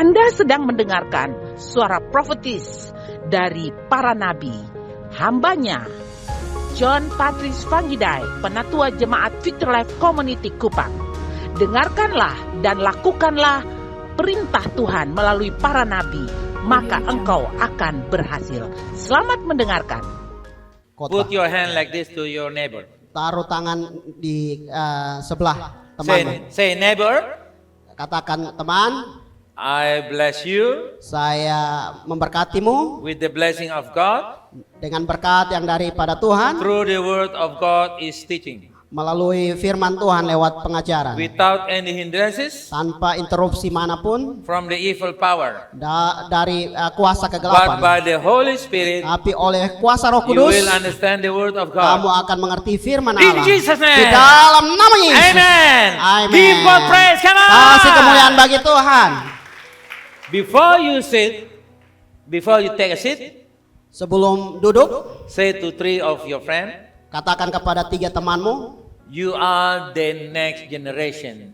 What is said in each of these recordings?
Anda sedang mendengarkan suara profetis dari para nabi, hambanya John Patrice Vanggidai, Penatua Jemaat Future Life Community Kupang. Dengarkanlah dan lakukanlah perintah Tuhan melalui para nabi, maka engkau akan berhasil. Selamat mendengarkan. Put your hand like this to your neighbor. Taruh tangan di sebelah teman. Say neighbor, Katakan, teman, I bless you saya memberkatimu with the blessing of God dengan berkat yang daripada Tuhan through the word of God is teaching. melalui firman Tuhan lewat pengajaran. Without any hindrances Tanpa interupsi manapun from the evil power. dari kuasa But kegelapan. by the Holy Spirit, Tapi oleh kuasa Roh you Kudus, will understand the word of kamu God. akan mengerti firman In Allah. Jesus' name. Di dalam nama Yesus. Amen. Amen. Give God praise. Come on. Kasih kemuliaan bagi Tuhan. Before you sit, before you take a seat, Sebelum duduk, say to 3 of your friends, katakan kepada 3 temanmu, you are the next generation.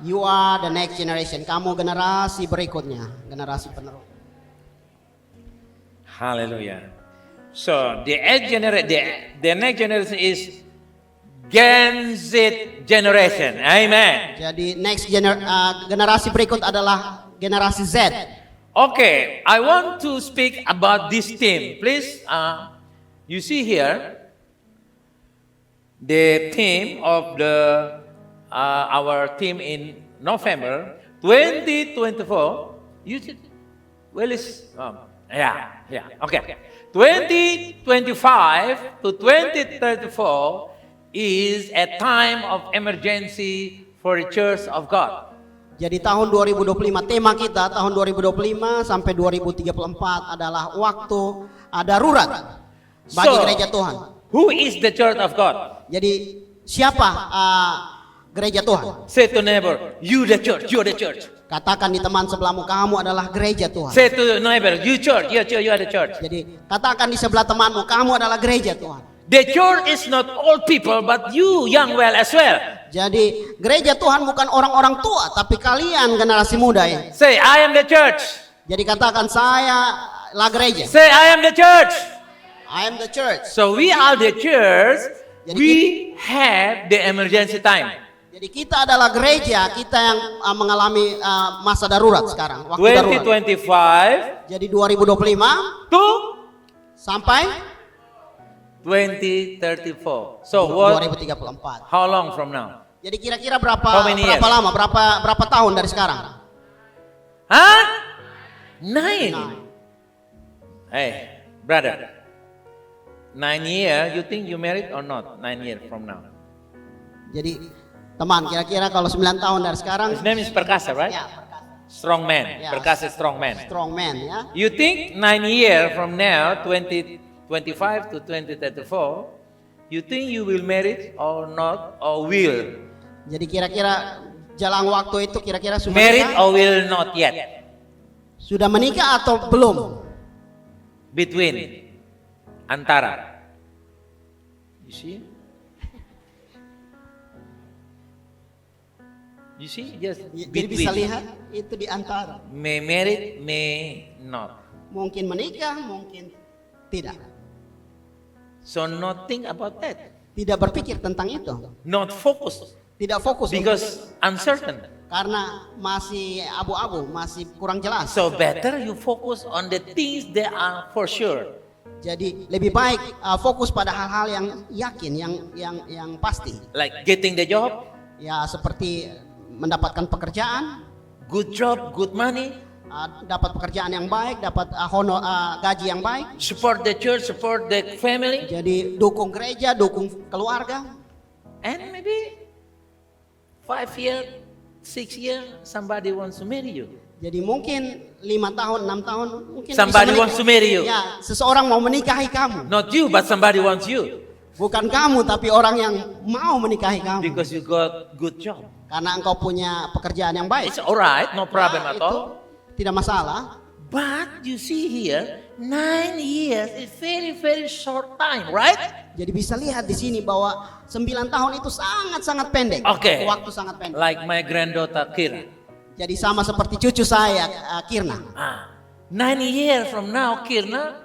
you are the next generation. Kamu generasi berikutnya, generasi penerus. Hallelujah. So the next generation is Gen Z generation. Amen. Jadi generasi berikut adalah generasi Z. Okay, I want to speak about this theme. Please, you see here the theme of our theme in November 2024. You see, well, okay. 2025 to 2034 is a time of emergency for the Church of God. Jadi tahun 2025, tema kita tahun 2025 sampai 2034 adalah waktu darurat bagi gereja Tuhan. Who is the Church of God? Jadi siapa gereja Tuhan? Say to neighbor, you the church, you are the church. Katakan di teman sebelahmu, kamu adalah gereja Tuhan. Say to neighbor, you church, you are the church. Jadi katakan di sebelah temanmu, kamu adalah gereja Tuhan. The church is not old people, but you young well as well. Jadi gereja Tuhan bukan orang-orang tua, tapi kalian generasi muda ya. Say, I am the church. Jadi katakan, saya lah gereja. Say, I am the church. I am the church. So we are the church. Jadi We have the emergency time. Jadi kita adalah gereja, kita yang mengalami masa darurat sekarang, waktu darurat. 2025 Jadi 2025 to sampai 2034. So what? 2034. How long from now? Jadi kira-kira How many berapa years? lama, berapa tahun dari sekarang? Huh? 9. Hey, brother. 9 years, you think you married or not? 9 years from now. Jadi teman, kira-kira kalau 9 tahun dari sekarang, His name is Perkasa, right? ya, Strong man. Yeah. Perkasa strong man. strong man ya. You think 9 years from now, 2025 to 2034, you think you will marry or not or will? Jadi kira-kira jalan waktu itu kira-kira sudah Married menikah? or will not yet? Sudah menikah atau belum? Between. Antara. You see? You see? Just Jadi bisa between. lihat itu di antara. May married, may not. Mungkin menikah, mungkin tidak. So not think about that. Tidak berpikir tentang itu. Not focus. Tidak fokus Because uncertain. karena masih abu-abu, masih kurang jelas. So better you focus on the things that are for sure. Jadi lebih baik fokus pada hal-hal yang yakin, yang pasti. Like getting the job, Ya seperti mendapatkan pekerjaan, good job, good money, dapat pekerjaan yang baik, dapat gaji yang baik. support the church, support the family, Jadi dukung gereja, dukung keluarga. and maybe 5 years, 6 years, somebody wants to marry you. Jadi mungkin 5 tahun, 6 tahun mungkin Somebody bisa wants to marry you. Ya, seseorang mau menikahi kamu. Not you, but somebody wants you. Bukan kamu, tapi orang yang mau menikahi kamu. Because you got good job. Karena engkau punya pekerjaan yang baik. It's alright, no problem Nah, at itu all. tidak masalah. But you see here, 9 years is very, very short time, right? Jadi bisa lihat di sini bahwa 9 tahun itu sangat-sangat pendek. Okay. Waktu sangat pendek. Like my granddaughter Kira. Jadi sama seperti cucu saya, Kirna. 9 years from now, Kirna,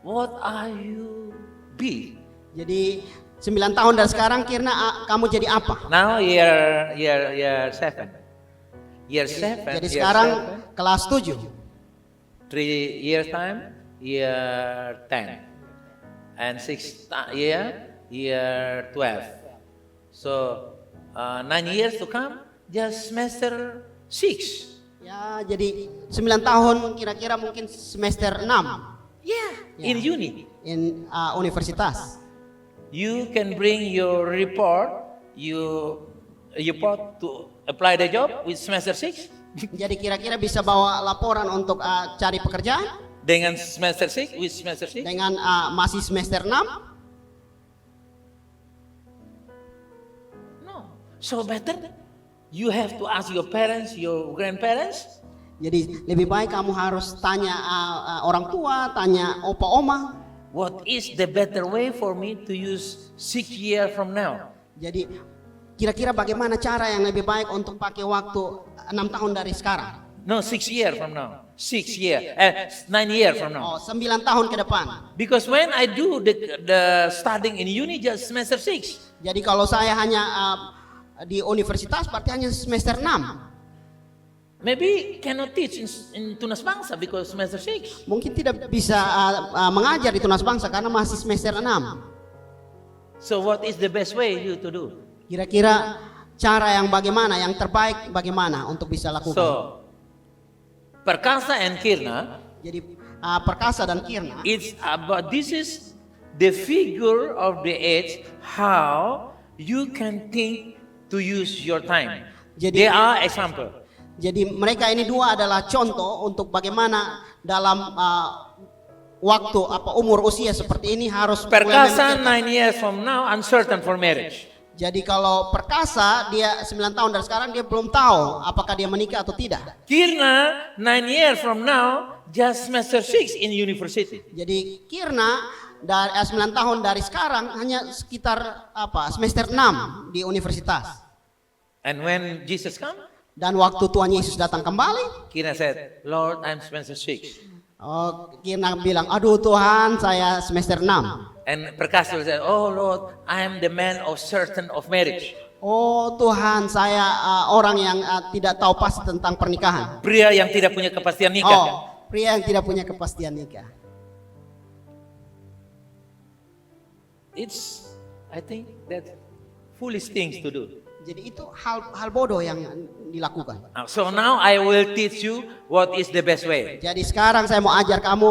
what are you be? Jadi 9 tahun dari sekarang, Kirna, kamu jadi apa? Now year 7. Year 7. Jadi sekarang kelas 7. 3 years time, year 10. And 6 year 12. So 9 years to come, just semester 6. Ya, jadi 9 tahun kira-kira mungkin semester 6 In uni. in universitas. You can bring your report, you report to apply the job with semester 6. Jadi kira-kira bisa bawa laporan untuk cari pekerjaan Dengan semester 6, with semester 6. dengan masih semester 6. No. So better, you have to ask your parents, your grandparents. Jadi lebih baik kamu harus tanya orang tua, tanya opa oma. What is the better way for me to use 6 years from now? Jadi kira-kira bagaimana cara yang lebih baik untuk pakai waktu 6 tahun dari sekarang? No, 6 years from now. 9 years from now. Oh, 9 tahun ke depan. Because when I do the studying in uni, just semester 6. Jadi kalau saya hanya di universitas berarti hanya semester 6. Maybe cannot teach in Tunas Bangsa because semester 6. Mungkin tidak bisa mengajar di Tunas Bangsa karena masih semester 6. So what is the best way you to do? Kira-kira cara yang bagaimana, yang terbaik bagaimana untuk bisa lakukan? So Perkasa and Kirna, Jadi Perkasa dan Kirna, it's about this is the figure of the age how you can think to use your time. Jadi- They are example. Jadi mereka ini dua adalah contoh untuk bagaimana dalam waktu umur usia seperti ini harus Perkasa 9 years from now uncertain for marriage. Jadi kalau Perkasa dia 9 tahun dari sekarang dia belum tahu apakah dia menikah atau tidak. Kirna 9 years from now just semester 6 in university. Jadi Kirna dari 9 tahun dari sekarang hanya sekitar semester 6 di universitas. And when Jesus come, Dan waktu Tuhan Yesus datang kembali, Kirna said, Lord, I'm semester 6. Kirna bilang, aduh Tuhan saya semester 6. And Perkasa said, oh Lord, I am the man of certain of marriage. Oh Tuhan saya orang yang tidak tahu pasti tentang pernikahan. Pria yang tidak punya kepastian nikah. Pria yang tidak punya kepastian nikah. It's, I think that foolish things to do. Jadi itu hal bodoh yang dilakukan. So now I will teach you what is the best way. Jadi sekarang saya mau ajar kamu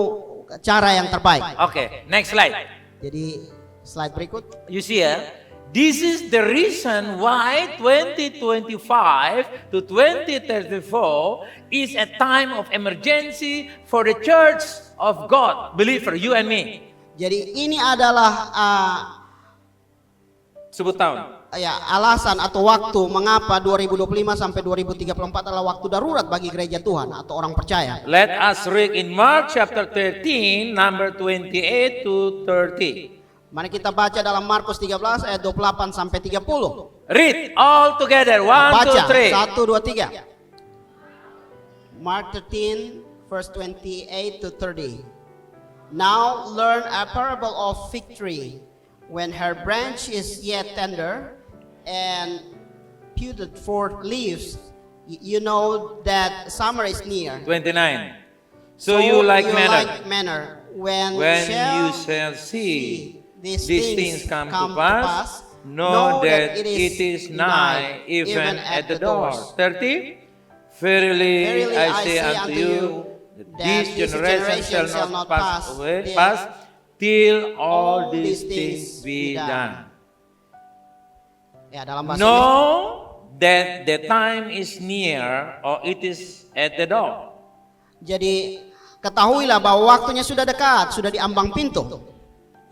cara yang terbaik. Okay, next slide. Jadi slide berikut. You see this is the reason why 2025 to 2034 is a time of emergency for the church of God, believer, you and me. Jadi ini adalah Sebut tahun. alasan atau waktu mengapa 2025 sampai 2034 adalah waktu darurat bagi gereja Tuhan atau orang percaya. Let us read in Mark chapter 13, number 28 to 30. Mari kita baca dalam Markus 13 ayat 28 sampai 30. Read all together. 1, Baca 2, 3. 1, 2, 3. Mark 13 verse 28 to 30. Now learn a parable of fig tree. When her branch is yet tender and putted forth leaves, you know that summer is near. 29. So you like manner. When you shall see these things come to pass, know that it is nigh, even at the door. 30. Verily I say unto you, this generation shall not pass till all these things be done. Ya, dalam bahasa Know that the time is near, or it is at the door. Jadi ketahuilah bahwa waktunya sudah dekat, sudah di ambang pintu.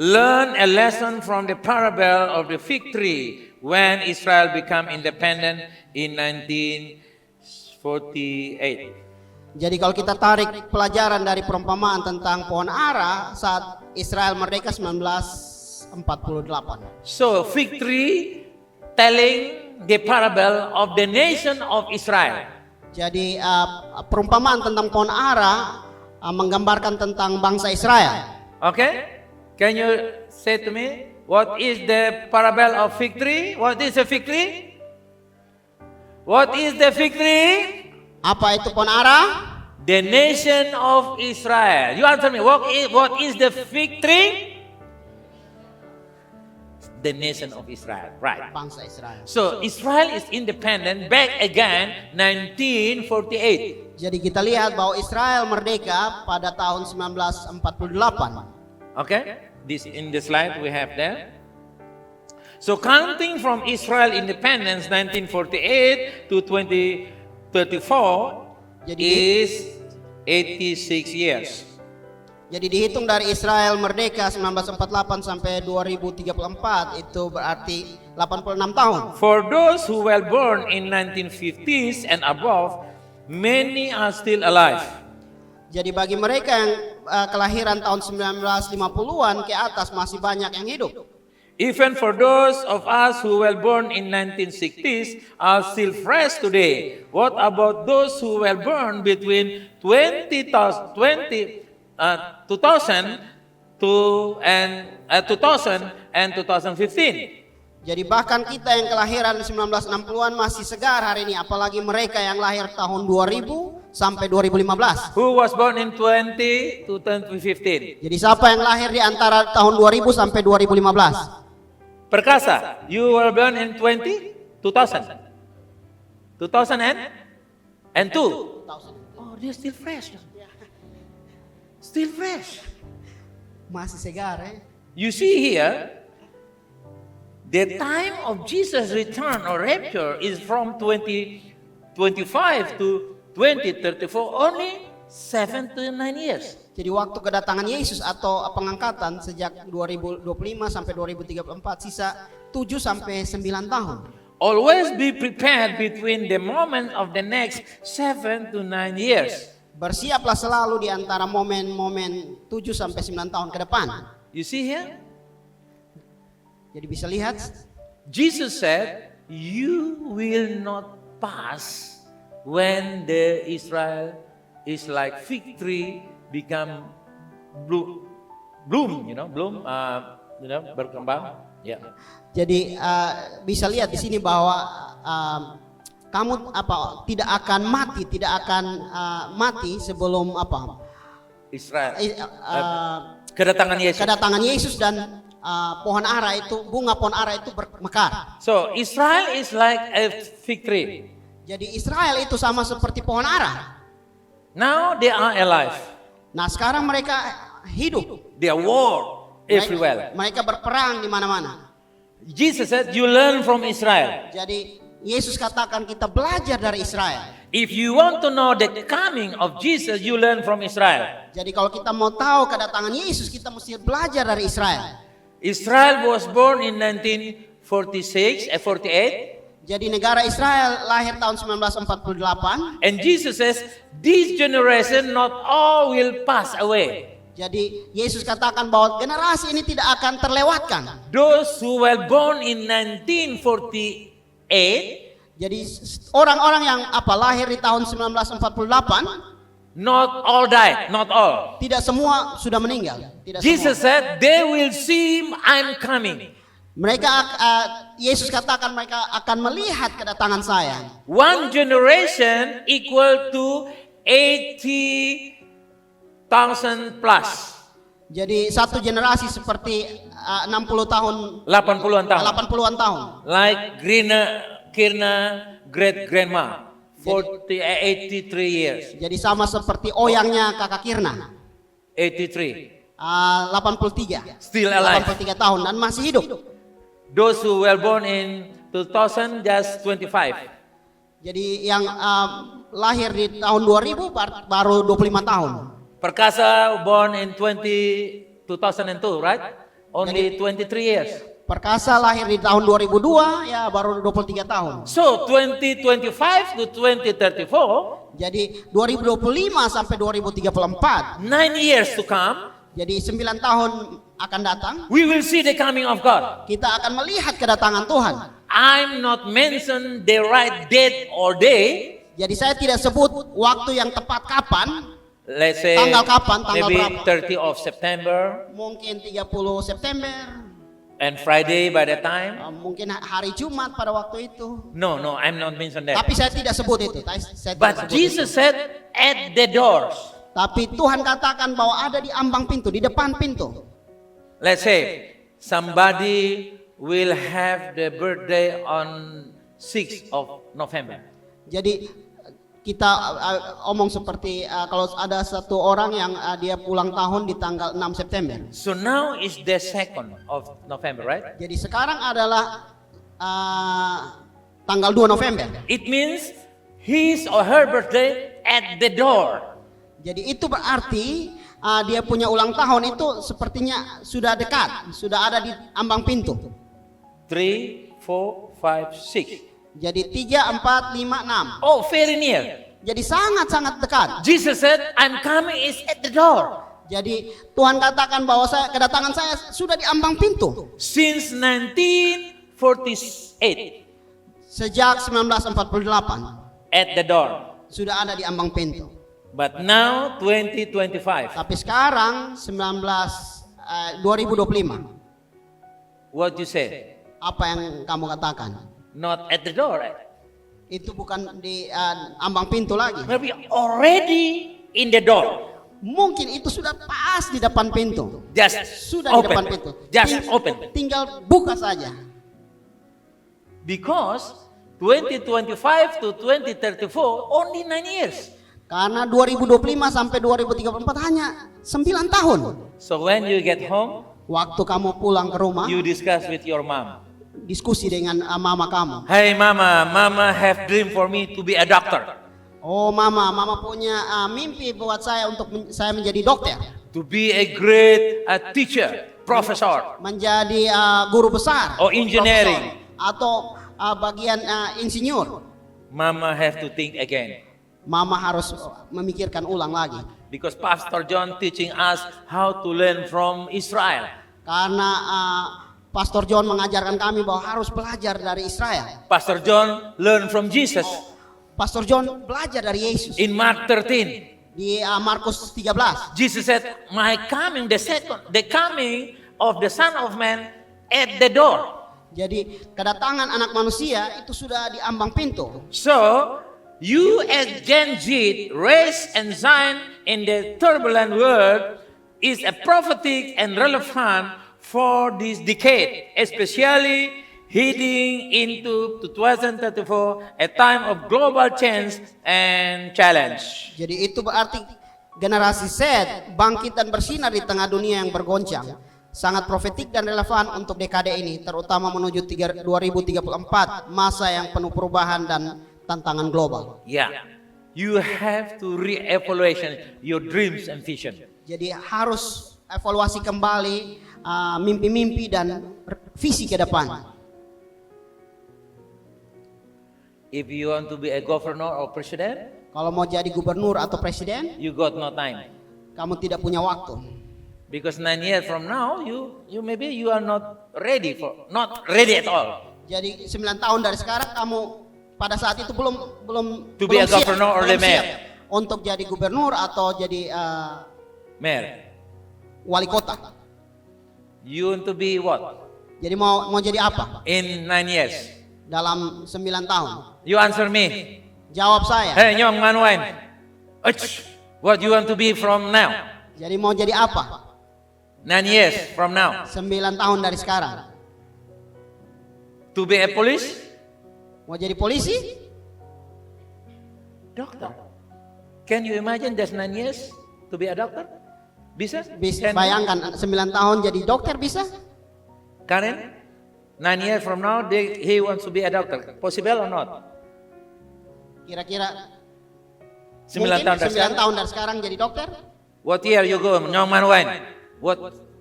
Learn a lesson from the parable of the fig tree when Israel became independent in 1948. Jadi kalau kita tarik pelajaran dari perumpamaan tentang pohon ara saat Israel merdeka 1948. So fig tree telling the parable of the nation of Israel. Jadi perumpamaan tentang pohon ara menggambarkan tentang bangsa Israel. Okay? Can you say to me, what is the parable of fig tree? What is a fig tree? What is the fig tree? Apa itu pohon ara? The nation of Israel. You answer me, what is the fig tree? The nation of Israel, right? Bangsa Israel. So Israel is independent back again 1948. Jadi kita lihat bahwa Israel merdeka pada tahun 1948. Okay? This in the slide we have there. So counting from Israel independence 1948 to 2034 is 86 years. Jadi dihitung dari Israel merdeka 1948 sampai 2034 itu berarti 86 tahun. For those who were born in 1950s and above, many are still alive. Jadi bagi mereka yang kelahiran tahun 1950-an ke atas masih banyak yang hidup. Even for those of us who were born in 1960s are still fresh today. What about those who were born between 2000 and 2015? Jadi bahkan kita yang kelahiran 1960-an masih segar hari ini, apalagi mereka yang lahir tahun 2000 sampai 2015. Who was born in 20 to 2015? Jadi siapa yang lahir di antara tahun 2000 sampai 2015? Perkasa, you were born in 2000? And 2? Oh, they're still fresh. Still fresh. Masih segar You see here, the time of Jesus' return or rapture is from 2025 to 2034, only 7 to 9 years. Jadi waktu kedatangan Yesus atau pengangkatan sejak 2025 sampai 2034 sisa 7 sampai 9 tahun. Always be prepared between the moment of the next 7 to 9 years. Bersiaplah selalu di antara momen-momen 7 sampai 9 tahun ke depan. You see here? Jadi bisa lihat, Jesus said, you will not pass when the Israel is like fig tree become bloom, berkembang. Yeah. jadi bisa lihat di sini bahwa kamu tidak akan mati sebelum Israel. Kedatangan Yesus dan pohon ara itu, bunga pohon ara itu bermekar. So Israel is like a fig tree. Jadi Israel itu sama seperti pohon ara. Now they are alive. Nah sekarang mereka hidup. They are war everywhere. Mereka berperang di mana-mana. Jesus said, you learn from Israel. Jadi Yesus katakan kita belajar dari Israel. If you want to know the coming of Jesus, you learn from Israel. Jadi kalau kita mau tahu kedatangan Yesus, kita mesti belajar dari Israel. Israel was born in 1948. Jadi negara Israel lahir tahun 1948. And Jesus says, this generation not all will pass away. Jadi Yesus katakan bahwa generasi ini tidak akan terlewatkan. Those who were born in 1948, jadi orang-orang yang lahir di tahun 1948, not all died, not all. tidak semua sudah meninggal. Tidak Jesus semua. said, they will see I'm coming. Mereka Yesus katakan mereka akan melihat kedatangan saya. One generation equal to 80,000 plus. Jadi satu generasi seperti 60 tahun, 80-an tahun. 80-an tahun. Like Kirna great grandma, 83 years. Jadi sama seperti oyangnya kakak Kirna. 83. 83. Still alive. 83 tahun dan masih hidup. Those who were born in 2000 just 25. Jadi yang lahir di tahun 2000 baru 25 tahun. Perkasa born in 2002, right? Only 23 years. Perkasa lahir di tahun 2002, ya baru 23 tahun. So 2025 to 2034, jadi 2025 sampai 2034, 9 years to come, jadi 9 tahun akan datang, we will see the coming of God. kita akan melihat kedatangan Tuhan. I'm not mention the right date or day. Jadi saya tidak sebut waktu yang tepat kapan, Let's say tanggal kapan, tanggal maybe berapa. 30 of September Mungkin 30 September, and Friday by the time. mungkin hari Jumat pada waktu itu. No, I'm not mentioning that. Tapi saya tidak sebut itu. Saya tidak But sebut Jesus itu. said at the doors. Tapi Tuhan katakan bahwa ada di ambang pintu, di depan pintu. Let's say somebody will have the birthday on 6th of November. Jadi kita omong seperti kalau ada satu orang yang dia ulang tahun di tanggal 6 September. So now is the 2nd of November, right? Jadi sekarang adalah tanggal 2 November. It means his or her birthday at the door. Jadi itu berarti dia punya ulang tahun itu sepertinya sudah dekat, sudah ada di ambang pintu. 3, 4, 5, 6. Jadi 3, 4, 5, 6. Oh, very near. Jadi sangat-sangat dekat. Jesus said, I'm coming is at the door. Jadi Tuhan katakan bahwa kedatangan saya sudah di ambang pintu. Since 1948, Sejak 1948 at the door. sudah ada di ambang pintu. But now 2025, Tapi sekarang 2025, what you say? apa yang kamu katakan? Not at the door. Itu bukan di ambang pintu lagi. Maybe already in the door. Mungkin itu sudah pas di depan pintu. Just Sudah di depan open. pintu. Just open. Tinggal buka saja. Because 2025 to 2034 only 9 years. Karena 2025 sampai 2034 hanya 9 tahun. So when you get home, Waktu kamu pulang ke rumah, you discuss with your mom. diskusi dengan mama kamu. Hey mama have dream for me to be a doctor. Oh mama punya mimpi buat saya untuk saya menjadi dokter. To be a great teacher, professor. Menjadi guru besar. Or engineering. Profesor, atau bagian insinyur. Mama have to think again. Mama harus memikirkan ulang lagi. Because Pastor John teaching us how to learn from Israel. Karena Pastor John mengajarkan kami bahwa harus belajar dari Israel. Pastor John learn from Jesus Pastor John belajar dari Yesus. in Mark 13. Di Markus 13. Jesus said, "My coming, the coming of the Son of Man at the door." Jadi kedatangan anak manusia itu sudah di ambang pintu. So you as Gen Z, raised and shine in the turbulent world, is a prophetic and relevant for this decade, especially heading into 2034, a time of global change and challenge. Jadi itu berarti generasi Z bangkit dan bersinar di tengah dunia yang bergoncang. Sangat profetik dan relevan untuk dekade ini, terutama menuju 2034, masa yang penuh perubahan dan tantangan global. Yeah, you have to re-evaluation your dreams and vision. Jadi harus evaluasi kembali mimpi-mimpi dan visi ke depan. If you want to be a governor or president, Kalau mau jadi gubernur atau presiden, you got no time. kamu tidak punya waktu. Because 9 years from now, you maybe you are not ready at all. Jadi 9 tahun dari sekarang kamu pada saat itu belum To be a siap, governor or belum the mayor. siap untuk jadi gubernur atau jadi Mayor, wali kota. you want to be what? Jadi mau jadi apa In 9 years. dalam 9 tahun? You answer me. Jawab saya. Hey, Nyong Manwain. What you want to be from now? Jadi mau jadi apa? 9 years from now. 9 tahun dari sekarang. To be a police? Mau jadi polisi? Doctor. Can you imagine just 9 years to be a doctor? Bisa? Bisa Can you? bayangkan 9 tahun jadi dokter bisa? Karen? 9 years from now, he wants to be a doctor. Possible or not? Kira-kira 9 mungkin tahun dari 9 sekarang? tahun dari sekarang jadi dokter? What year you go, Nyong Manwain?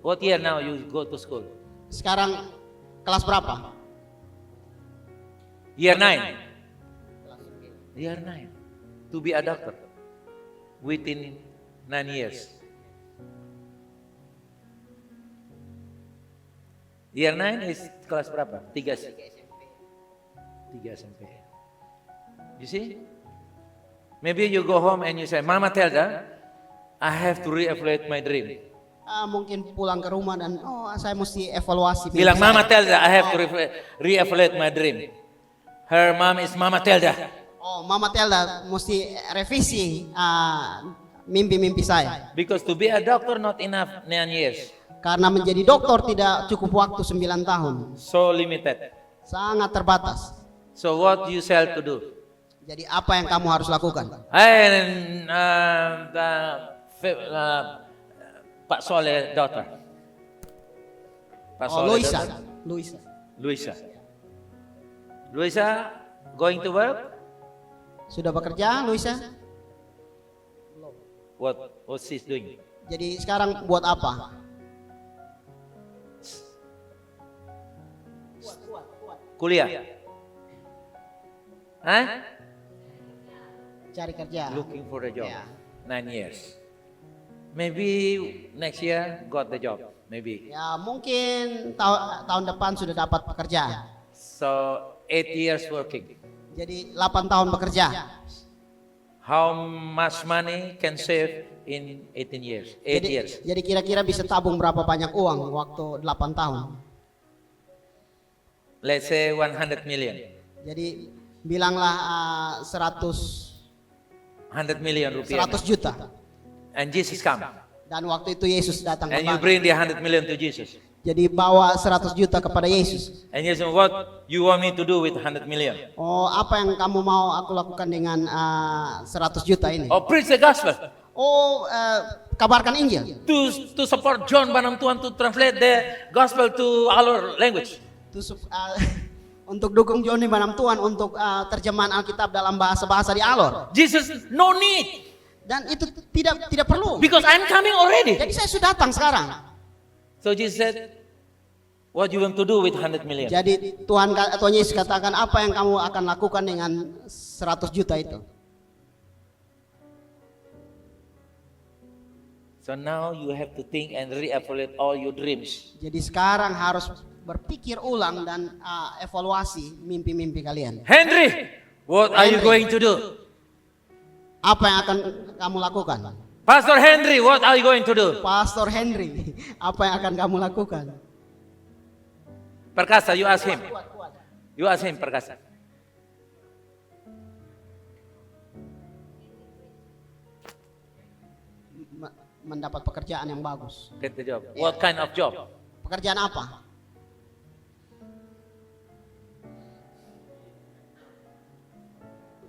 What year now you go to school? Sekarang kelas berapa? Year 9. Year 9. To be a doctor. Within 9 years. Year 9 is kelas berapa? 3 SMP. You see? Maybe you go home and you say, Mama Telda, I have to reevaluate my dream. Mungkin pulang ke rumah dan saya mesti evaluasi. Bilang, Mama Telda, I have to reevaluate my dream. Her mom is Mama Telda. Mama Telda mesti revisi mimpi-mimpi saya. Because to be a doctor not enough 9 years. Karena menjadi dokter tidak cukup waktu 9 tahun. So limited. Sangat terbatas. So what you shall to do? Jadi apa yang kamu harus lakukan? And Pak Soleh daughter. Pak Soleh daughter. Luisa going to work? Sudah bekerja, Luisa? What she's doing? Jadi sekarang buat apa? Kuliah. Cari kerja. Looking for a job. Yeah. 9 years. Maybe next year got the job. Maybe. Ya mungkin tahun depan sudah dapat pekerjaan. So 8 years working. Jadi 8 tahun bekerja. How much money can save in 18 years? 8 years. Jadi kira-kira bisa tabung berapa banyak uang waktu 8 tahun? Let's say 100 million. Jadi bilanglah 100 million rupiah. 100 juta. And Jesus come. Dan waktu itu Yesus datang And you kembali. bring the 100 million to Jesus. Jadi bawa 100 juta kepada Yesus. And Jesus, what you want me to do with 100 million? Apa yang kamu mau aku lakukan dengan 100 juta ini? Preach the gospel. Kabarkan Injil. To support John Banam Tuan to translate the gospel to our language. Untuk dukung Johnny Banam Tuan untuk terjemahan Alkitab dalam bahasa-bahasa di Alor. Jesus, no need. Dan itu tidak perlu. Because I'm coming already. Jadi saya sudah datang sekarang. So Jesus said, what you want to do with 100 million? Jadi Tuhan Yesus katakan, apa yang kamu akan lakukan dengan 100 juta itu? So now you have to think and reevaluate all your dreams. Jadi sekarang harus berpikir ulang dan evaluasi mimpi-mimpi kalian. Henry, what are you going to do? Apa yang akan kamu lakukan? Pastor Henry, what are you going to do? Pastor Henry, apa yang akan kamu lakukan? Perkasa, you ask him. You ask him, Perkasa. Mendapat pekerjaan yang bagus. Get the job. What kind of job? Pekerjaan apa?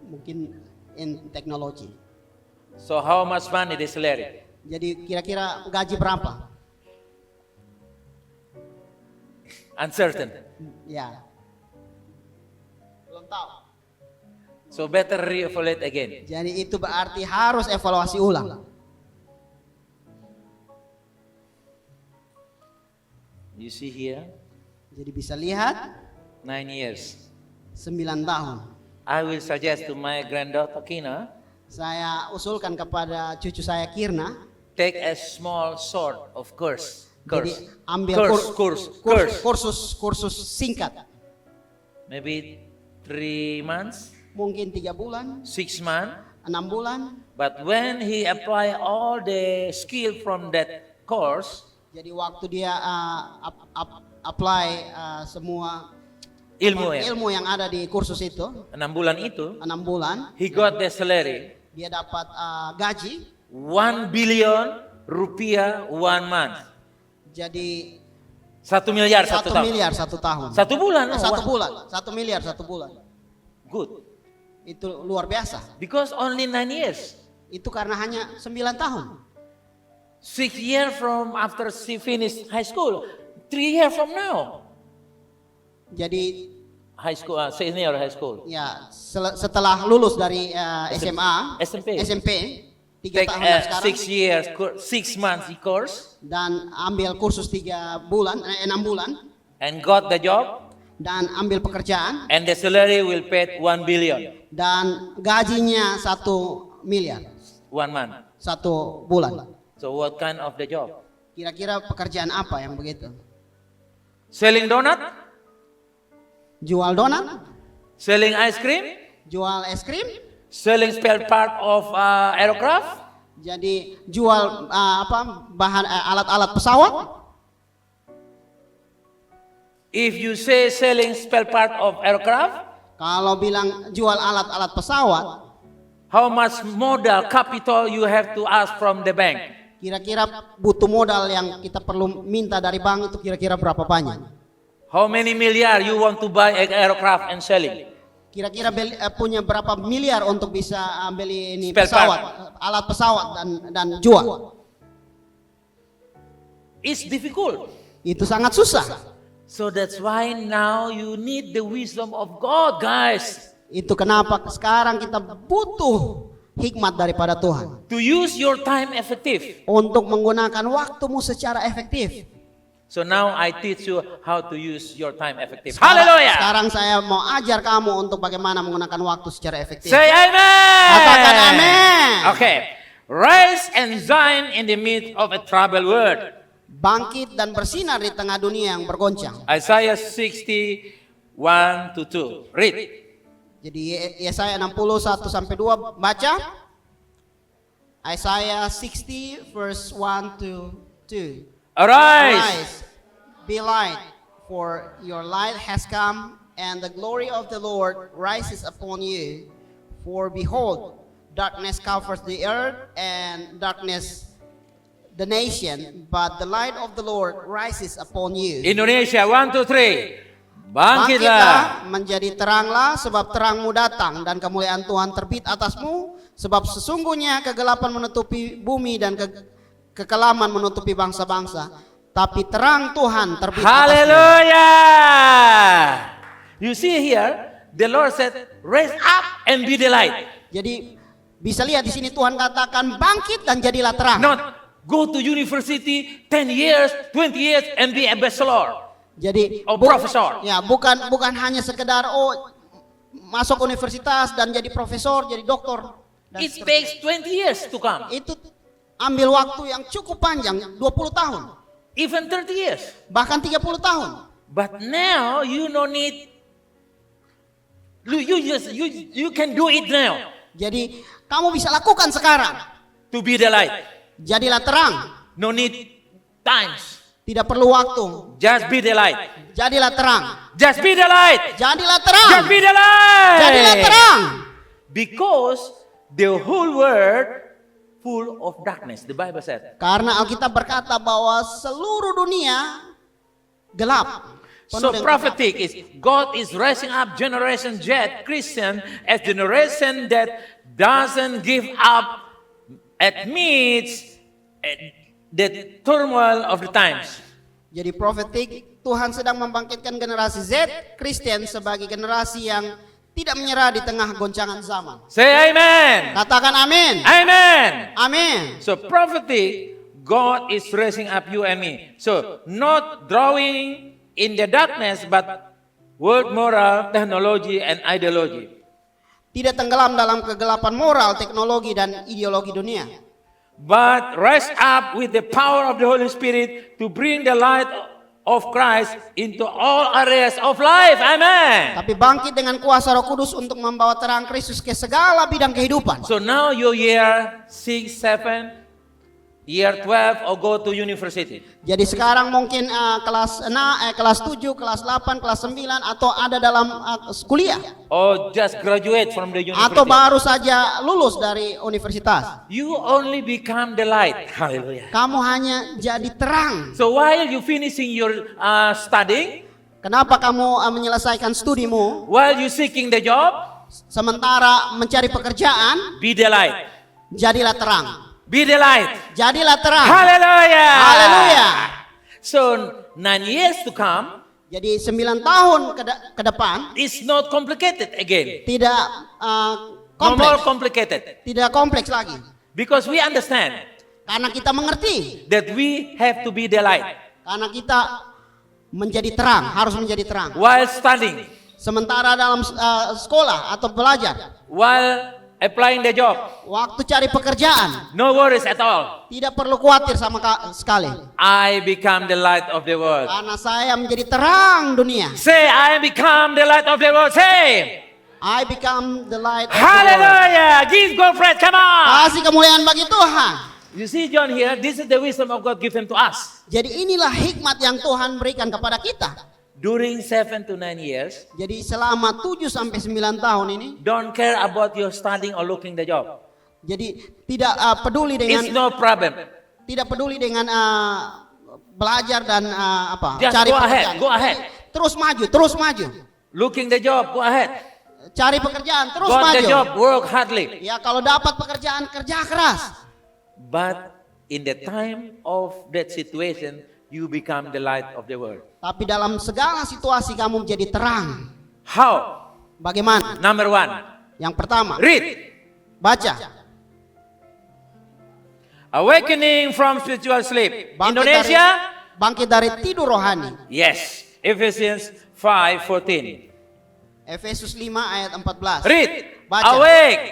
Mungkin in teknologi. So how much money the salary? Jadi kira-kira gaji berapa? Uncertain. Ya. Belum tahu. So better reevaluate again. Jadi itu berarti harus evaluasi ulang. You see here, Jadi bisa lihat 9 years. 9 tahun. I will suggest to my granddaughter Kina, Saya usulkan kepada cucu saya Kirna, take a small sort of course. jadi ambil kursus singkat. Maybe 3 months, Mungkin 3 bulan, 6 months. 6 bulan. But when he apply all the skill from that course, Jadi waktu dia apply semua ilmu ya, ilmu yang ada di kursus itu, 6 bulan itu, 6 bulan, he got the salary dia dapat gaji 1 billion rupiah 1 month. jadi 1 miliar 1 1 tahun. miliar 1 tahun. 1 bulan. 1 bulan, 1 miliar 1 bulan. Good. Itu luar biasa. Because only 9 years. Itu karena hanya 9 tahun. 6 years from after she finished high school. 3 years from now. Jadi High school, senior high school. ya setelah lulus dari SMA, SMP 3 Take tahun dan a sekarang 6 years, 6 months course dan ambil kursus 3 bulan, 6 bulan and got the job dan ambil pekerjaan and the salary will pay 1 billion dan gajinya 1 miliar 1 month. 1 bulan. So what kind of the job? Kira-kira pekerjaan apa yang begitu? Selling donut? Jual donat? Selling ice cream? Jual es krim? selling spare part of aircraft. Jadi jual bahan alat-alat pesawat. If you say selling spare part of aircraft, Kalau bilang jual alat-alat pesawat, how much modal capital you have to ask from the bank? kira-kira butuh modal yang kita perlu minta dari bank itu kira-kira berapa banyak? How many million you want to buy an aircraft and selling? Kira-kira punya berapa miliar untuk bisa beli ini Spare pesawat, alat pesawat dan jual? It's difficult. Itu sangat susah. So that's why now you need the wisdom of God, guys. Itu kenapa sekarang kita butuh hikmat daripada Tuhan To use your time effective. untuk menggunakan waktumu secara efektif. So now I teach you how to use your time effective. Hallelujah. Sekarang saya mau ajar kamu untuk bagaimana menggunakan waktu secara efektif. Say amen. Katakan amen. Okay. Rise and shine in the midst of a troubled world. Bangkit dan bersinar di tengah dunia yang bergoncang. Isaiah 60:1-2. Read. Jadi Yesaya 61 sampai 2 baca. Isaiah 60 verse 1 to 2. Arise. Be light, for your light has come, and the glory of the Lord rises upon you. For behold, darkness covers the earth, and darkness the nation, but the light of the Lord rises upon you. Indonesia 1, 2, 3. Bangkitlah. Bangkitlah, menjadi teranglah, sebab terangmu datang dan kemuliaan Tuhan terbit atasmu. Sebab sesungguhnya kegelapan menutupi bumi dan kekelaman menutupi bangsa-bangsa. Tapi terang Tuhan terbit atasmu. Hallelujah. You see here, the Lord said, "Raise up and be the light." Jadi bisa lihat di sini Tuhan katakan bangkit dan jadilah terang. Not go to university 10 years, 20 years and be a bachelor. Jadi Profesor. Ya, bukan hanya sekedar masuk universitas dan jadi profesor, jadi doktor. Dan It takes 20 years to come. itu ambil waktu yang cukup panjang, 20 tahun, Even 30 years. bahkan 30 tahun. But now you no need. You can do it now Jadi kamu bisa lakukan sekarang. to be the light. Jadilah terang, No need times. tidak perlu waktu. Just be the light. Jadilah terang. Just be the light. Jadilah terang. Just be the light. Jadilah terang. Because the whole world full of darkness. The Bible said. Karena Alkitab berkata bahwa seluruh dunia gelap. So Penuh dengan prophetic is God is raising up generation Z Christian as generation that doesn't give up amidst the turmoil of the times. Jadi profetik, Tuhan sedang membangkitkan generasi Z Kristen sebagai generasi yang tidak menyerah di tengah goncangan zaman. Say amen. Katakan amin. Amen. Amin. So prophetic, God is raising up you and me. So not drawing in the darkness, but world moral, technology, and ideology. Tidak tenggelam dalam kegelapan moral, teknologi, dan ideologi dunia. But rise up with the power of the Holy Spirit to bring the light of Christ into all areas of life. Amen. Tapi bangkit dengan kuasa Roh Kudus untuk membawa terang Kristus ke segala bidang kehidupan. So now your year 6, 7, year 12, or go to university. Jadi sekarang mungkin kelas 7, kelas 8, kelas 9 atau ada dalam kuliah Or just graduate from the atau university. baru saja lulus dari universitas. You only become the light. Hallelujah. Kamu hanya jadi terang. So while you finishing your studying, Kenapa kamu menyelesaikan studimu while you seeking the job, sementara mencari pekerjaan? be the light. Jadilah terang. Be the light. Jadilah terang. Hallelujah. Haleluya. So 9 years to come Jadi 9 tahun ke depan is not complicated again. tidak No more kompleks, complicated. tidak kompleks lagi. Because we understand Karena kita mengerti, that we have to be the light karena kita menjadi terang, harus menjadi terang. while studying, Sementara dalam sekolah atau belajar, while applying the job. waktu cari pekerjaan, No worries at all. tidak perlu khawatir sama sekali. I become the light of the world. Karena saya menjadi terang dunia. Say, I become the light of the world. Say, I become the light of the world. Hallelujah! Give God praise. Come on. Kasih kemuliaan bagi Tuhan. You see John here, this is the wisdom of God given to us. Jadi inilah hikmat yang Tuhan berikan kepada kita. During 7 to 9 years, Jadi selama 7 sampai 9 tahun ini, don't care about your studying or looking the job. jadi tidak peduli dengan It's no problem. belajar dan Just cari go pekerjaan. ahead, go ahead. Terus maju. Looking the job, go ahead. Cari pekerjaan, terus Got maju. the job, work hardly. Ya kalau dapat pekerjaan kerja keras. But in the time of that situation, you become the light of the world. Tapi dalam segala situasi kamu menjadi terang. How? Bagaimana? Number 1, Yang pertama, read. baca. Awakening from spiritual sleep. Bangkit Indonesia? bangkit dari tidur rohani. Yes. Ephesians 5:14. Efesus 5 ayat 14. Read. Baca. Awake.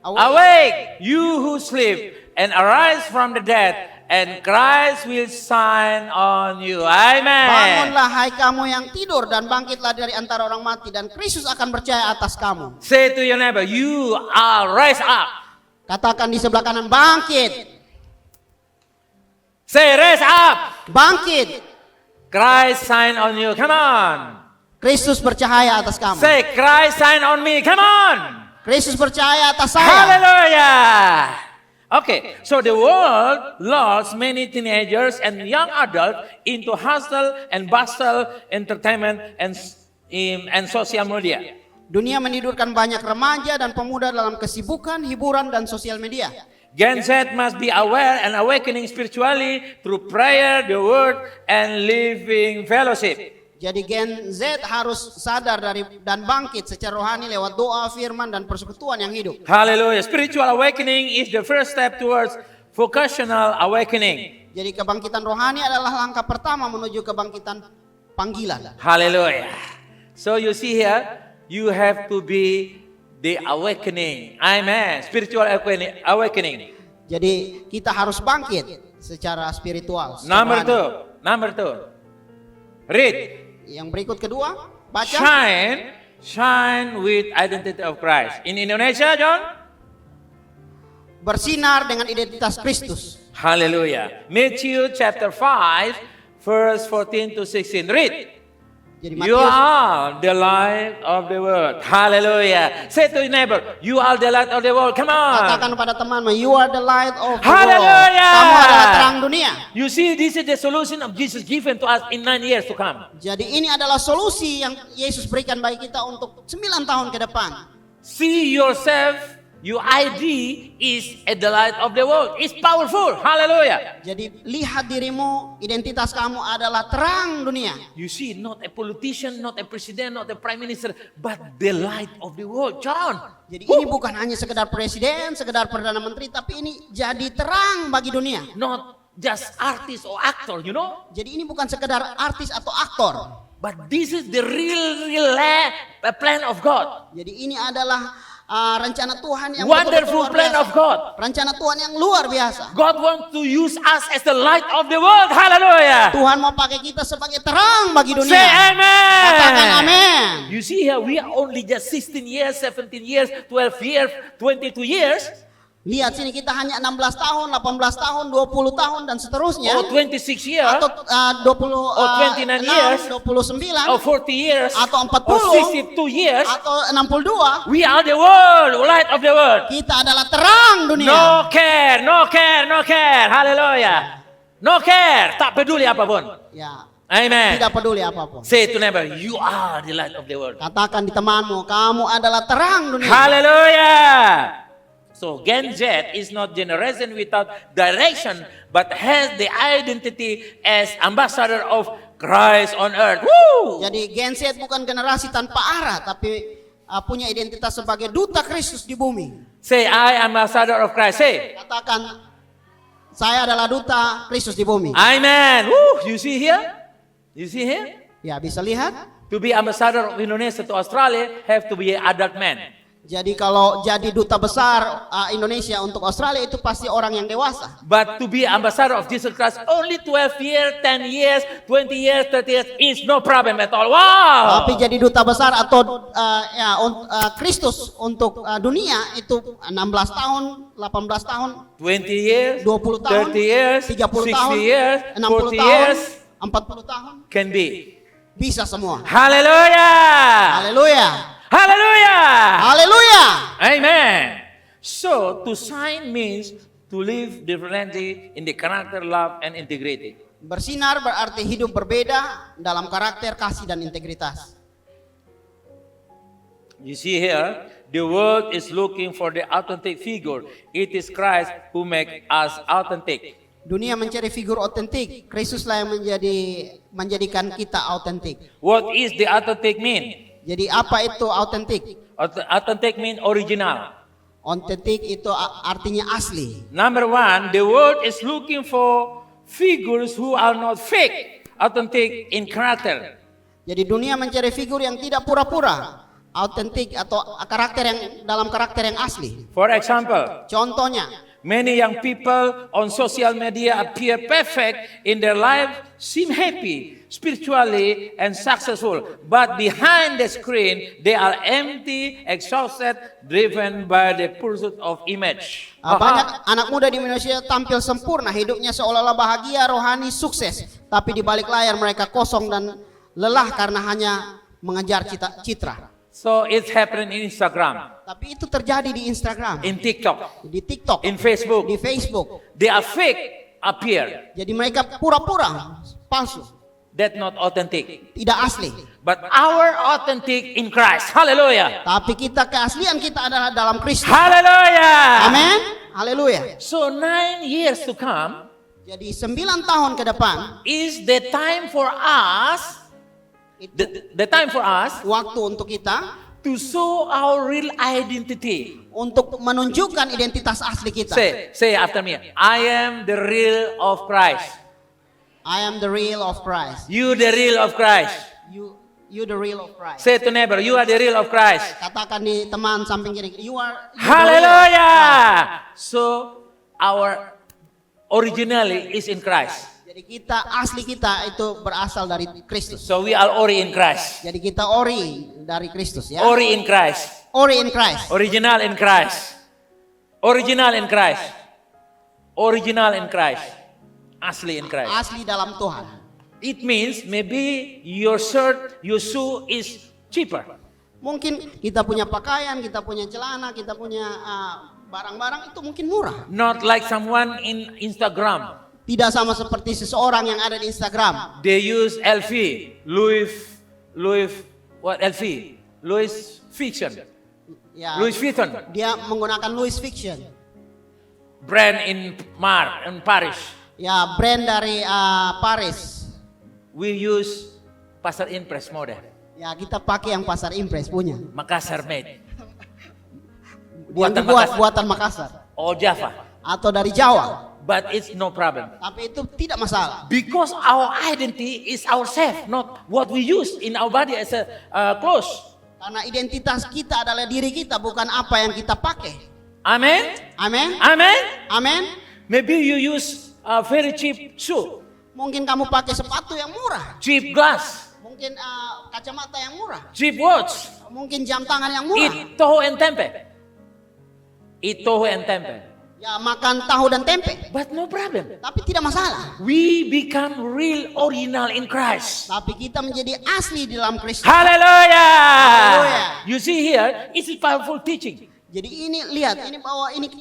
Awake. Awake, you who sleep, and arise from the dead, and Christ will shine on you. Amen. Bangunlah hai kamu yang tidur dan bangkitlah dari antara orang mati dan Kristus akan percaya atas kamu. Say to your neighbor, you are rise up. Katakan di sebelah kanan, bangkit. Say, rise up. Bangkit. Christ shine on you. Come on. Kristus bercahaya atas kamu. Say, Christ shine on me. Come on. Kristus percaya atas saya. Hallelujah. Okay, so the world lost many teenagers and young adults into hustle and bustle, entertainment, and social media. Dunia menidurkan banyak remaja dan pemuda dalam kesibukan, hiburan, dan sosial media. Gen Z must be aware and awakening spiritually through prayer, the word, and living fellowship. Jadi Gen Z harus sadar dan bangkit secara rohani lewat doa, firman, dan persekutuan yang hidup. Hallelujah. Spiritual awakening is the first step towards vocational awakening. Jadi kebangkitan rohani adalah langkah pertama menuju kebangkitan panggilan. Hallelujah. So you see here, you have to be the awakening. Amen. Spiritual awakening. Jadi kita harus bangkit secara spiritual. Number rohani. 2. Read. Yang berikut kedua, baca. Shine with identity of Christ. In Indonesia, John? Bersinar dengan identitas Kristus. Hallelujah. Matthew chapter 5, verse 14 to 16. Read. Jadi You Matius, are the light of the world. Hallelujah. Say to your neighbor, you are the light of the world. Come on. katakan pada temanmu, you are the light of the Hallelujah. world. Kamu adalah terang dunia. You see, this is the solution of Jesus given to us in 9 years to come. Jadi ini adalah solusi yang Yesus berikan bagi kita untuk 9 tahun ke depan. See yourself, your ID is at the light of the world. It's powerful. Hallelujah. Jadi lihat dirimu, identitas kamu adalah terang dunia. You see, not a politician, not a president, not a prime minister, but the light of the world. John. Jadi ini bukan hanya sekedar presiden, sekedar perdana menteri, tapi ini jadi terang bagi dunia. Not just artist or actor, you know. Jadi ini bukan sekedar artis atau aktor. But this is the real plan of God. Jadi ini adalah rencana Tuhan yang Wonderful betul-betul luar plan biasa. of God. Rencana Tuhan yang luar biasa. God wants to use us as the light of the world. Hallelujah. Tuhan mau pakai kita sebagai terang bagi dunia. Say amen. Katakan amin. You see here, we are only just 16 years, 17 years, 12 years, 22 years. Lihat sini kita hanya 16 tahun, 18 tahun, 20 tahun dan seterusnya. Or 26 years. Atau 20 Or 29 years. 29 Or 40 years. atau 40 Or 62 years. atau 62. We are the world, light of the world. Kita adalah terang dunia. No care, no care, no care. Hallelujah. No care. Tak peduli apapun. Ya, Amen. tidak peduli apapun. Say to neighbor, you are the light of the world. Katakan di temanmu, kamu adalah terang dunia. Hallelujah. So Gen Z is not generation without direction, but has the identity as ambassador of Christ on earth. Woo! Jadi Gen Z bukan generasi tanpa arah, tapi punya identitas sebagai duta Kristus di bumi. Say, I am ambassador of Christ. Say, Katakan, saya adalah duta Kristus di bumi. Amen. Woo! You see here? You see here? Ya, bisa lihat. To be ambassador of Indonesia to Australia, have to be an adult man. Jadi kalau jadi duta besar Indonesia untuk Australia itu pasti orang yang dewasa. But to be ambassador of Jesus Christ, only 12 years, 10 years, 20 years, 30 years is no problem at all. Wow! Tapi jadi duta besar atau Kristus untuk dunia itu 16 tahun, 18 tahun, 20 years, 20 tahun, 30 years, 30 60 tahun, years, 60 40 tahun, years, 40 tahun, can be. bisa semua. Hallelujah! Haleluya. Hallelujah! Haleluya. Amen. So, to shine means to live differently in the character, love, and integrity. Bersinar berarti hidup berbeda dalam karakter, kasih, dan integritas. You see here, the world is looking for the authentic figure. It is Christ who makes us authentic. Dunia mencari figur otentik. Kristuslah yang menjadikan kita autentik. What is the authentic mean? Jadi apa itu autentik? Authentic means original. Autentik itu artinya asli. Number one, the world is looking for figures who are not fake, authentic in character. Jadi dunia mencari figur yang tidak pura-pura, autentik atau dalam karakter yang asli. For example, Contohnya, many young people on social media appear perfect in their life, seem happy, spiritually, and successful. But behind the screen, they are empty, exhausted, driven by the pursuit of image. banyak anak muda di Indonesia tampil sempurna, hidupnya seolah-olah bahagia, rohani, sukses. Tapi di balik layar mereka kosong dan lelah karena hanya mengejar citra. So it's happening in Instagram, Tapi itu terjadi di Instagram, in TikTok, di TikTok, in Facebook. di Facebook. They are fake appear, Jadi mereka pura-pura, palsu, that not authentic. tidak asli. But our authentic in Christ. Hallelujah. Tapi keaslian kita adalah dalam Kristus. Hallelujah. Amin. Haleluya. So 9 years to come Jadi 9 tahun ke depan is the time for us, itu the time for us waktu untuk kita to show our real identity. untuk menunjukkan identitas asli kita. Say after me. I am the real of Christ. I am the real of Christ. You the real of Christ. You the real of Christ. Say to neighbor, you are the real of Christ. Katakan di teman samping kiri, you are the real of Christ. Hallelujah. So our originally is in Christ. Jadi asli kita itu berasal dari Kristus. So we are ori in Christ. Jadi kita ori dari Kristus ya. Ori in Christ. Ori in Christ. Original in Christ. Original in Christ. Original in Christ. Asli in Christ. Asli dalam Tuhan. It means maybe your shirt, your shoe is cheaper. Mungkin kita punya pakaian, kita punya celana, kita punya barang-barang itu mungkin murah. Not like someone in Instagram. Tidak sama seperti seseorang yang ada di Instagram. They use LV, Louis Vuitton. Ya, Louis Vuitton. dia menggunakan Louis Vuitton. Brand in Paris. Ya, brand dari Paris. We use Pasar Impres model. Ya, kita pakai yang Pasar Impres punya. Makassar made. Yang dibuat buatan Makassar Or Java. atau dari Jawa. But it's no problem. Tapi itu tidak masalah. Because our identity is ourselves, not what we use in our body as a clothes. Karena identitas kita adalah diri kita, bukan apa yang kita pakai. Amen? Amin. Amen? Amin. Maybe you use a very cheap shoe, Mungkin kamu pakai sepatu yang murah. cheap glass, Mungkin kacamata yang murah. cheap watch. Mungkin jam tangan yang murah. Eat toho and tempe. Eat toho and tempe. Ya, makan tahu dan tempe. But no problem. Tapi tidak masalah. We become real original in Christ. Tapi kita menjadi asli di dalam Kristus. Hallelujah. Hallelujah. You see here, it's a powerful teaching. Jadi ini lihat, ini bahwa ini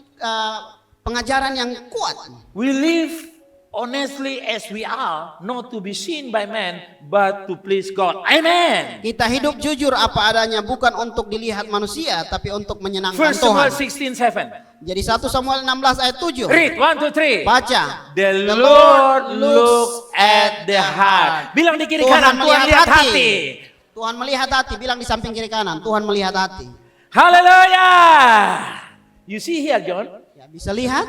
pengajaran yang kuat. We live honestly as we are, not to be seen by men, but to please God. Amen. Kita hidup jujur apa adanya, bukan untuk dilihat manusia, tapi untuk menyenangkan First Samuel Tuhan. 16:7. Jadi 1 Samuel 16 ayat 7. Read 1, 2, 3. Baca. The Lord looks at the heart. Bilang di kiri kanan, Tuhan lihat hati. Tuhan melihat hati. Bilang di samping kiri kanan, Tuhan melihat hati. Hallelujah. You see here, John? Ya, bisa lihat.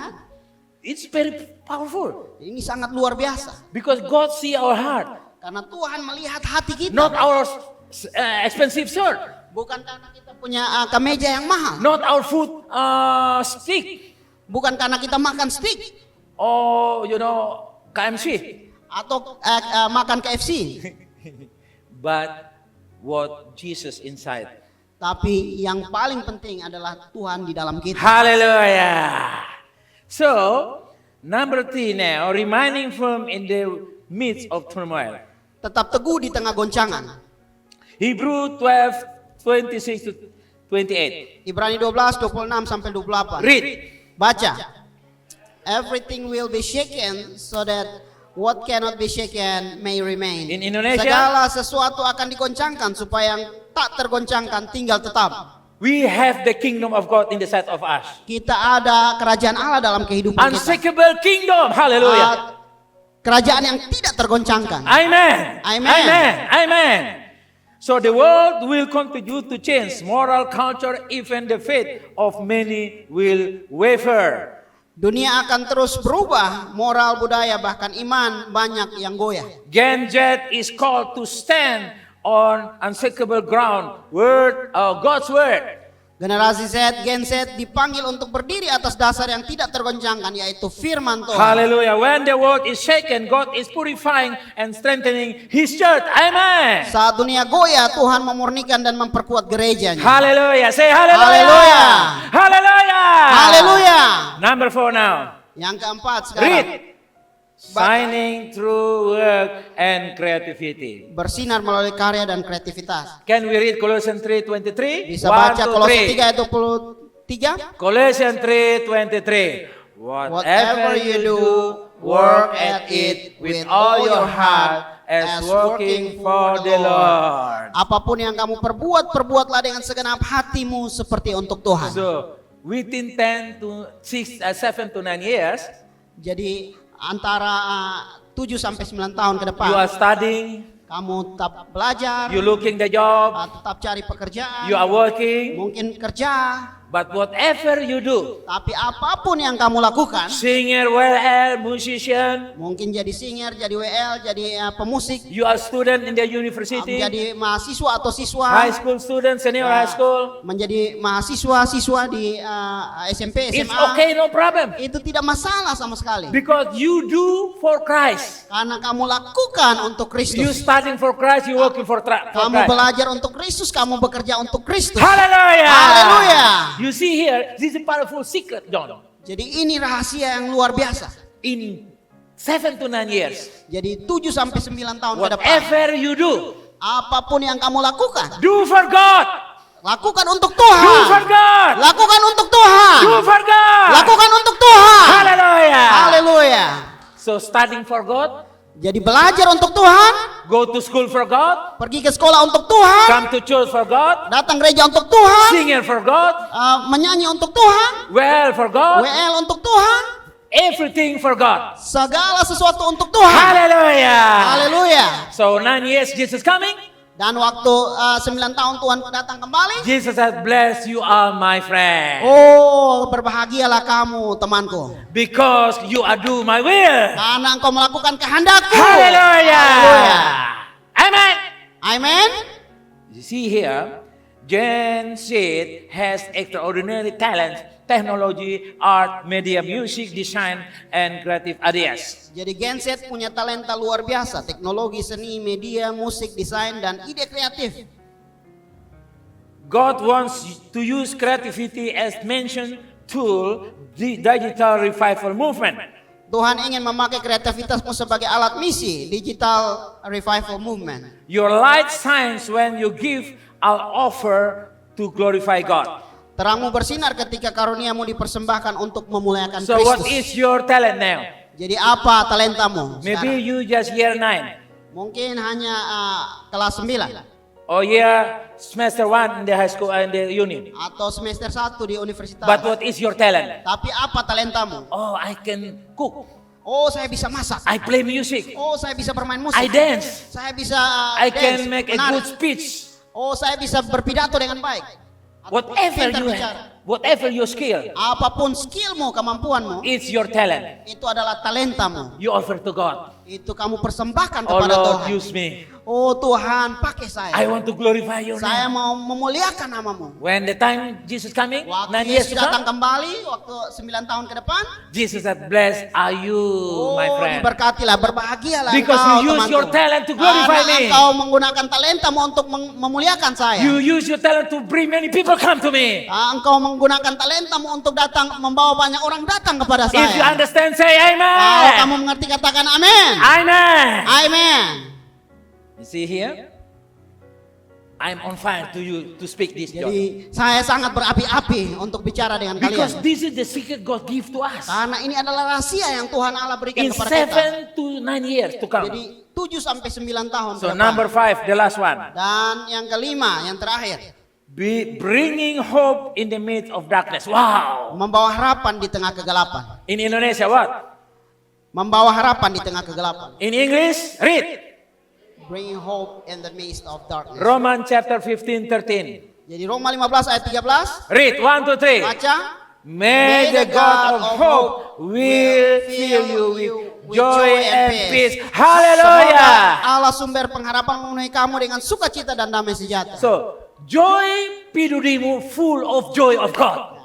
It's very powerful. Ini sangat luar biasa. Because God see our heart. Karena Tuhan melihat hati kita. Not our expensive shirt. Bukan karena kita punya kemeja yang mahal. Not our food stick Bukan karena kita makan steak or KMC, atau makan KFC. but what Jesus inside. Tapi yang paling penting adalah Tuhan di dalam kita. Hallelujah. So, number 3 now, remaining firm in the midst of turmoil. Tetap teguh di tengah goncangan. Hebrew 12:26 to 28. Ibrani 12, 26 sampai 28. Read. Baca. Everything will be shaken so that what cannot be shaken may remain. In Indonesia? Segala sesuatu akan digoncangkan supaya yang tak tergoncangkan tinggal tetap. We have the kingdom of God in the sight of us. Kita ada kerajaan Allah dalam kehidupan kita. Unshakable kingdom. Hallelujah. Kerajaan yang tidak tergoncangkan. Amen. Amen. Amen. Amen. So the world will continue to change. Moral culture, even the faith of many will waver. Dunia akan terus berubah, moral, budaya, bahkan iman banyak yang goyah. Gen Z is called to stand on unshakable ground, God's word. Generasi Z, Gen Z dipanggil untuk berdiri atas dasar yang tidak tergoncangkan, yaitu firman Tuhan. Hallelujah. When the world is shaken, God is purifying and strengthening His church. Amen. Saat dunia goyah, Tuhan memurnikan dan memperkuat gerejanya. Hallelujah. Say hallelujah. Hallelujah. Hallelujah. Haleluya. Number 4 now. Yang keempat sekarang. Read. Shining through work and creativity. Bersinar melalui karya dan kreativitas. Can we read Colossians 3:23? Bisa baca Kolose 3 ayat 23. Colossians 3:23. Whatever you do, work at it with all your heart as working for the Lord. Apapun yang kamu perbuat, perbuatlah dengan segenap hatimu seperti untuk Tuhan. So, within 7 to 9 years, jadi antara 7 sampai 9 tahun ke depan, you are studying, kamu tetap belajar, you looking the job, tetap cari pekerjaan, you are working, mungkin kerja, but whatever you do, tapi apapun yang kamu lakukan, singer, WL, musician, mungkin jadi singer, jadi WL, jadi pemusik, you are student in the university, menjadi mahasiswa atau siswa, high school student, senior high school, menjadi mahasiswa-siswa di SMP, SMA, it's okay, no problem. itu tidak masalah sama sekali. Because you do for Christ. Karena kamu lakukan untuk You Kristus. studying for Christ, you working for Kamu Christ. belajar untuk Kristus, kamu bekerja untuk Kristus. Hallelujah. Hallelujah. You see here, this is a powerful secret, John. Jadi ini rahasia yang luar biasa. In 7 to 9 years, Jadi 7 sampai 9 tahun ke depan, whatever you do, apapun yang kamu lakukan, do for God. lakukan untuk Do for Tuhan. God. Lakukan untuk Tuhan. Do for God. Lakukan untuk Tuhan. Hallelujah. Haleluya. So studying for God, Jadi belajar untuk Tuhan, go to school for God, pergi ke sekolah untuk Tuhan, come to church for God, datang gereja untuk Tuhan, singing for God, menyanyi untuk Tuhan, well for God, WL untuk Tuhan, everything for God. segala sesuatu untuk Tuhan. Hallelujah. Haleluya. So 9 years Jesus coming. Dan waktu 9 tahun Tuhan datang kembali, Jesus has blessed you all, my friend. oh berbahagialah kamu temanku, Because you are do my will. karena engkau melakukan kehendakku. Hallelujah. Haleluya. Amen. Amen. You see here, Gen Z has extraordinary talent, technology, art, media, music, design, and creative ideas. Jadi Gen Z punya talenta luar biasa, teknologi, seni, media, musik, desain, dan ide kreatif. God wants to use creativity as mentioned tool, the digital revival movement. Tuhan ingin memakai kreativitasmu sebagai alat misi, digital revival movement. Your light shines when you give an offer to glorify God. Terangmu bersinar ketika karuniamu dipersembahkan untuk memuliakan So what Kristus. is your talent now? Jadi apa talentamu Maybe sekarang? you just year 9 Mungkin hanya kelas 9 or year semester 1 in the high school and the uni. atau semester 1 di universitas. But what is your talent? Tapi apa talentamu? Oh, I can cook. Oh, saya bisa masak. I play music. Oh, saya bisa bermain musik. I dance. Saya bisa I dance, can make a menari. good speech. Oh, saya bisa berpidato dengan baik. Atau Whatever pintar you bicara. whatever your skill, Apapun skillmu, kemampuanmu, it's your talent. itu adalah talentamu. You offer to God. Itu kamu persembahkan Oh kepada Lord, Tuhan. use me. Oh Tuhan, pakai saya. I want to glorify your Saya name. mau memuliakan namamu. When the time Jesus coming, 9 Waktu years Yesus to datang come, kembali, waktu 9 tahun ke depan, Jesus said, blessed are you, my friend. diberkatilah, berbahagialah Because engkau, you use temanku. your talent to glorify Karena me. engkau menggunakan talentamu untuk memuliakan saya. You use your talent to bring many people come to me. Engkau menggunakan talentamu untuk datang, membawa banyak orang datang kepada If you saya. understand, say Kalau amen. kamu mengerti, katakan amin. Amen. Amin. You see here? I'm on fire to you to speak this, John. Jadi saya sangat berapi-api untuk bicara dengan Because kalian. this is the secret God give to us. Karena ini adalah rahasia yang Tuhan Allah berikan In kepada kita. 7 to 9 years to come. Jadi 7 sampai 9 tahun So ke depan. number 5, the last one. Dan yang kelima, yang terakhir, Be bringing hope in the midst of darkness. Wow. membawa harapan di tengah kegelapan. In Indonesia, what? Membawa harapan di tengah kegelapan. In English, read. Bringing hope in the midst of darkness. Romans chapter 15:13. Jadi Roma 15 ayat 13. Read 1, 2, 3. Baca. May the God of hope will fill you with joy and peace. Semoga Hallelujah. Allah sumber pengharapan memenuhi kamu dengan sukacita dan damai sejahtera. So, joy pidudimu full of joy of God.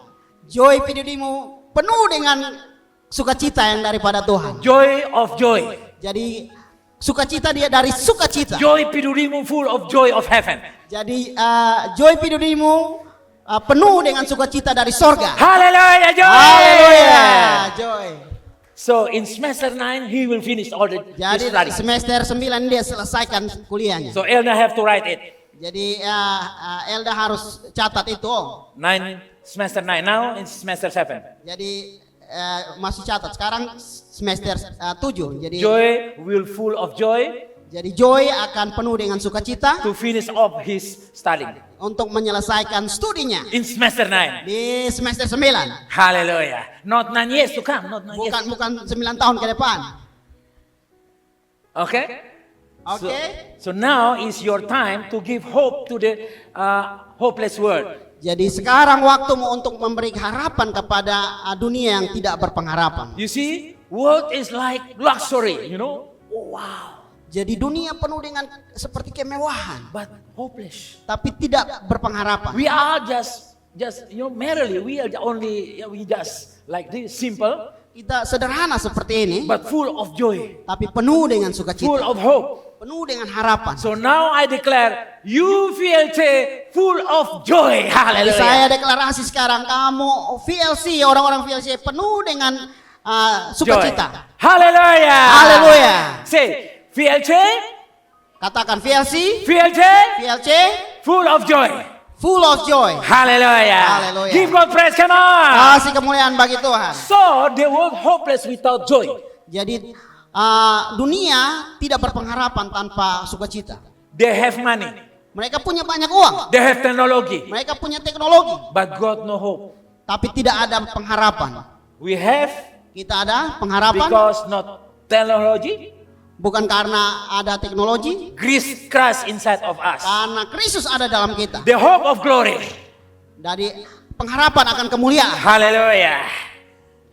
Joy pidudimu penuh dengan sukacita yang daripada Tuhan. Joy of joy. Jadi sukacita dia dari sukacita. Joy pidudimu full of joy of heaven. Jadi joy pidudimu penuh dengan sukacita dari sorga. Hallelujah, joy. Haleluya, joy. So in semester 9 he will finish all the his Jadi study. semester 9 dia selesaikan kuliahnya. So Elna have to write it. Jadi Elda harus catat itu. 9 semester 9 now in semester 7. Jadi masih catat. Sekarang semester 7. Jadi Joy will full of joy Joy akan penuh dengan sukacita to finish off his studying untuk menyelesaikan studinya in semester 9. di semester 9. Hallelujah. Not 9 years to come, not 9 years. Bukan 9 tahun ke depan. Okay? Oke. So now is your time to give hope to the hopeless world. Jadi sekarang waktumu untuk memberi harapan kepada dunia yang tidak berpengharapan. You see, world is like luxury, you know? Oh, wow. Jadi dunia penuh dengan seperti kemewahan, But hopeless. tapi tidak berpengharapan. We are just merely we are we just like this simple, Kita sederhana seperti ini, but full of joy, tapi penuh dengan full sukacita, of hope. penuh dengan harapan. So now I declare you VLC full of joy. Jadi Hallelujah. saya deklarasi sekarang kamu VLC, orang-orang VLC penuh dengan Joy. sukacita. Hallelujah. Haleluya. Say VLC, Katakan VLC, VLC VLC full of joy. full of joy. Hallelujah. Hallelujah. Give God praise. Come on. Kasih kemuliaan bagi Tuhan. So the world hopeless without joy. Jadi dunia tidak berpengharapan tanpa sukacita. They have money. Mereka punya banyak uang, They have technology. mereka punya teknologi, But God no hope. tapi tidak ada pengharapan. We have Kita ada pengharapan because not technology. bukan karena ada teknologi, Grease Christ inside of us. karena Kristus ada dalam kita. The hope of glory. Dari pengharapan akan kemuliaan. Hallelujah.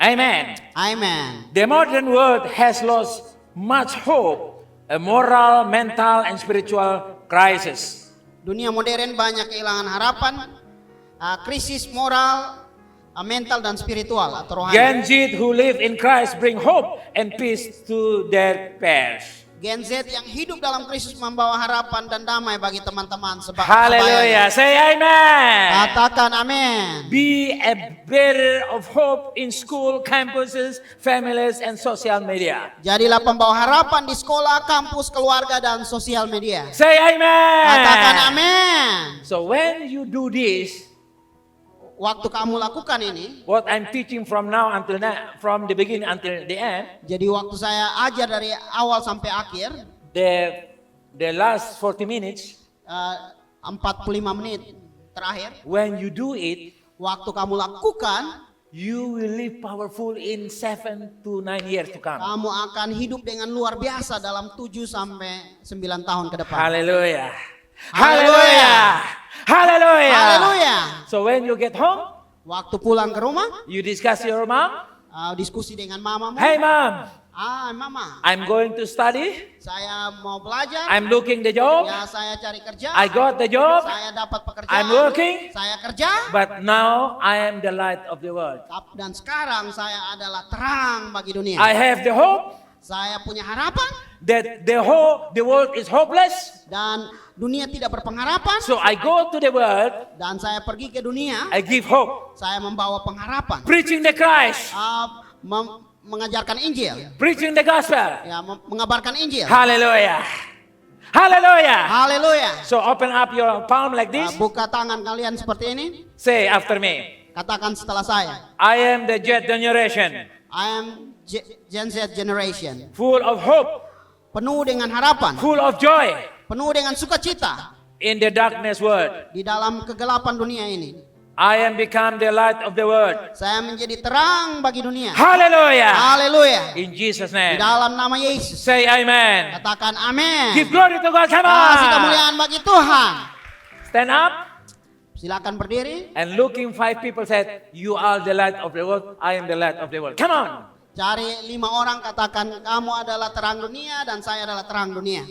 Amen. Amen. The modern world has lost much hope, a moral, mental, and spiritual crisis. Dunia modern banyak kehilangan harapan, krisis moral, mental dan spiritual atau rohani. Gen Z who live in Christ bring hope and peace to their peers. Gen Z yang hidup dalam Kristus membawa harapan dan damai bagi teman-teman Hallelujah. Say amen. Katakan amin. Be a bearer of hope in school, campuses, families, and social media. Jadilah pembawa harapan di sekolah, kampus, keluarga, dan sosial media. Say amen. Katakan amin. So when you do this, Waktu kamu lakukan ini, what I'm teaching from now until now, from the beginning until the end, jadi waktu saya ajar dari awal sampai akhir, the last 40 minutes, 45 menit terakhir, when you do it, waktu kamu lakukan, you will live powerful in 7 to 9 years to come. kamu akan hidup dengan luar biasa dalam 7 sampai 9 tahun ke depan. Hallelujah. Hallelujah. Hallelujah. Haleluya. So when you get home, Waktu pulang ke rumah, you discuss your mom. diskusi dengan mamamu. Hey mom, Mama, I'm going to study. saya mau belajar. I'm looking the job. Ya, saya cari kerja. I got the job. Saya dapat pekerjaan. I'm working. Saya kerja. But now I am the light of the world. Dan sekarang saya adalah terang bagi dunia. I have the hope Saya punya harapan that the world is hopeless. dan dunia tidak berpengharapan. So I go to the world. Dan saya pergi ke dunia. I give hope. Saya membawa pengharapan. Preaching the Christ. Mengajarkan Injil. Preaching the gospel. Ya, mengabarkan Injil. Hallelujah. Hallelujah. Haleluya. So open up your palm like this. Buka tangan kalian seperti ini. Say after me. Katakan setelah saya. I am the jet generation. I am Gen Z generation. Full of hope. Penuh dengan harapan. Full of joy. Penuh dengan sukacita. In the darkness world. Di dalam kegelapan dunia ini. I am become the light of the world. Saya menjadi terang bagi dunia. Hallelujah. Haleluya. In Jesus' Di name. dalam nama Yesus. Say amen. Katakan amin. Give glory to God. Come Kasih on. kemuliaan bagi Tuhan. Stand up. Silakan berdiri. And looking 5 people said, you are the light of the world. I am the light of the world. Come on. Cari 5 orang, katakan kamu adalah terang dunia dan saya adalah terang dunia.